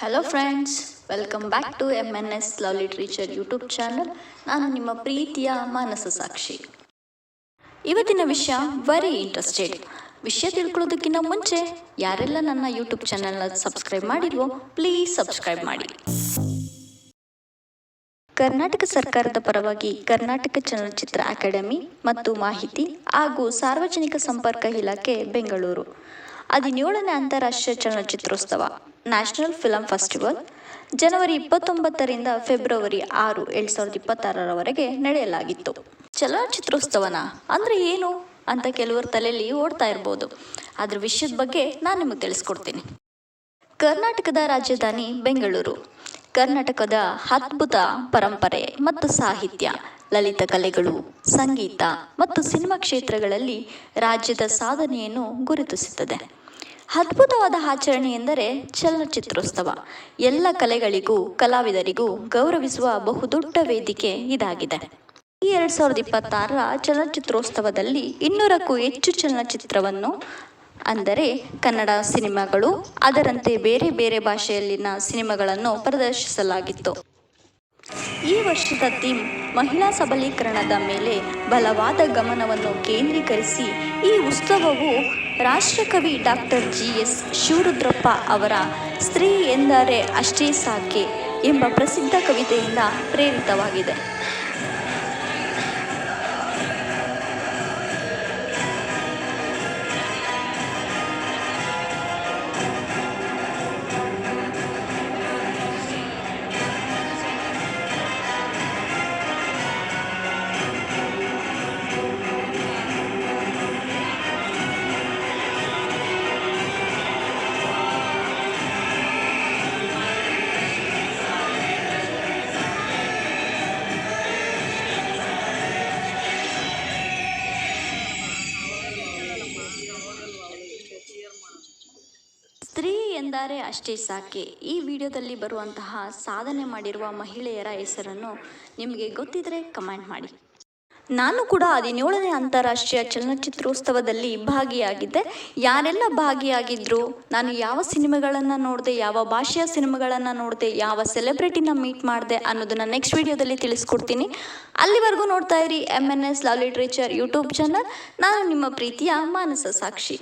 Hello friends, welcome back to MNS love literature YouTube channel. ನಾನು ನಿಮ್ಮ ಪ್ರೀತಿಯ ಮಾನಸ ಸಾಕ್ಷಿ. ಇವತ್ತಿನ ವಿಷಯ ವೆರಿ ಇಂಟ್ರೆಸ್ಟೆಡ್. ವಿಷಯ ತಿಳ್ಕೊಳ್ಳೋದಕ್ಕಿಂತ ಮುಂಚೆ ಯಾರೆಲ್ಲ ನನ್ನ ಯೂಟ್ಯೂಬ್ ಚಾನಲ್ನ ಸಬ್ಸ್ಕ್ರೈಬ್ ಮಾಡಿಲ್ವೋ ಪ್ಲೀಸ್ ಸಬ್ಸ್ಕ್ರೈಬ್ ಮಾಡಿ. ಕರ್ನಾಟಕ ಸರ್ಕಾರದ ಪರವಾಗಿ ಕರ್ನಾಟಕ ಚಲನಚಿತ್ರ ಅಕಾಡೆಮಿ ಮತ್ತು ಮಾಹಿತಿ ಹಾಗೂ ಸಾರ್ವಜನಿಕ ಸಂಪರ್ಕ ಇಲಾಖೆ ಬೆಂಗಳೂರು 17ನೇ ಅಂತಾರಾಷ್ಟ್ರೀಯ ಚಲನಚಿತ್ರೋತ್ಸವ ನ್ಯಾಷನಲ್ ಫಿಲಂ ಫೆಸ್ಟಿವಲ್ ಜನವರಿ 29ರಿಂದ ಫೆಬ್ರವರಿ 6, 2026ರವರೆಗೆ ನಡೆಯಲಾಗಿತ್ತು. ಚಲನಚಿತ್ರೋತ್ಸವನ ಅಂದರೆ ಏನು ಅಂತ ಕೆಲವರ ತಲೆಯಲ್ಲಿ ಓಡ್ತಾ ಇರ್ಬೋದು. ಅದ್ರ ವಿಷಯದ ಬಗ್ಗೆ ನಾನು ನಿಮಗೆ ತಿಳಿಸ್ಕೊಡ್ತೀನಿ. ಕರ್ನಾಟಕದ ರಾಜಧಾನಿ ಬೆಂಗಳೂರು. ಕರ್ನಾಟಕದ ಅದ್ಭುತ ಪರಂಪರೆ ಮತ್ತು ಸಾಹಿತ್ಯ, ಲಲಿತ ಕಲೆಗಳು, ಸಂಗೀತ ಮತ್ತು ಸಿನಿಮಾ ಕ್ಷೇತ್ರಗಳಲ್ಲಿ ರಾಜ್ಯದ ಸಾಧನೆಯನ್ನು ಗುರುತಿಸುತ್ತದೆ. ಅದ್ಭುತವಾದ ಆಚರಣೆ ಎಂದರೆ ಚಲನಚಿತ್ರೋತ್ಸವ. ಎಲ್ಲ ಕಲೆಗಳಿಗೂ ಕಲಾವಿದರಿಗೂ ಗೌರವಿಸುವ ಬಹುದೊಡ್ಡ ವೇದಿಕೆ ಇದಾಗಿದೆ. ಈ 2026ರ ಚಲನಚಿತ್ರೋತ್ಸವದಲ್ಲಿ 200ಕ್ಕೂ ಹೆಚ್ಚು ಚಲನಚಿತ್ರವನ್ನು ಅಂದರೆ ಕನ್ನಡ ಸಿನಿಮಾಗಳು, ಅದರಂತೆ ಬೇರೆ ಬೇರೆ ಭಾಷೆಯಲ್ಲಿನ ಸಿನಿಮಾಗಳನ್ನು ಪ್ರದರ್ಶಿಸಲಾಗಿತ್ತು. ಈ ವರ್ಷದ ಥೀಮ್ ಮಹಿಳಾ ಸಬಲೀಕರಣದ ಮೇಲೆ ಬಲವಾದ ಗಮನವನ್ನು ಕೇಂದ್ರೀಕರಿಸಿ ಈ ಉತ್ಸವವು ರಾಷ್ಟ್ರಕವಿ ಡಾಕ್ಟರ್ GS ಶಿವರುದ್ರಪ್ಪ ಅವರ ಸ್ತ್ರೀ ಎಂದರೆ ಅಷ್ಟೇ ಸಾಕೆ ಎಂಬ ಪ್ರಸಿದ್ಧ ಕವಿತೆಯಿಂದ ಪ್ರೇರಿತವಾಗಿದೆ. ಸ್ತ್ರೀ ಎಂದರೆ ಅಷ್ಟೇ ಸಾಕೆ. ಈ ವಿಡಿಯೋದಲ್ಲಿ ಬರುವಂತಹ ಸಾಧನೆ ಮಾಡಿರುವ ಮಹಿಳೆಯರ ಹೆಸರನ್ನು ನಿಮಗೆ ಗೊತ್ತಿದ್ದರೆ ಕಮೆಂಟ್ ಮಾಡಿ. ನಾನು ಕೂಡ 17ನೇ ಅಂತಾರಾಷ್ಟ್ರೀಯ ಚಲನಚಿತ್ರೋತ್ಸವದಲ್ಲಿ ಭಾಗಿಯಾಗಿದ್ದೆ. ಯಾರೆಲ್ಲ ಭಾಗಿಯಾಗಿದ್ದರು, ನಾನು ಯಾವ ಸಿನಿಮಾಗಳನ್ನು ನೋಡಿದೆ, ಯಾವ ಭಾಷೆಯ ಸಿನಿಮಾಗಳನ್ನು ನೋಡಿದೆ, ಯಾವ ಸೆಲೆಬ್ರಿಟಿನ ಮೀಟ್ ಮಾಡಿದೆ ಅನ್ನೋದನ್ನು ನೆಕ್ಸ್ಟ್ ವಿಡಿಯೋದಲ್ಲಿ ತಿಳಿಸ್ಕೊಡ್ತೀನಿ. ಅಲ್ಲಿವರೆಗೂ ನೋಡ್ತಾ ಇರಿ MNS love literature YouTube channel. ನಾನು ನಿಮ್ಮ ಪ್ರೀತಿಯ ಮಾನಸ ಸಾಕ್ಷಿ.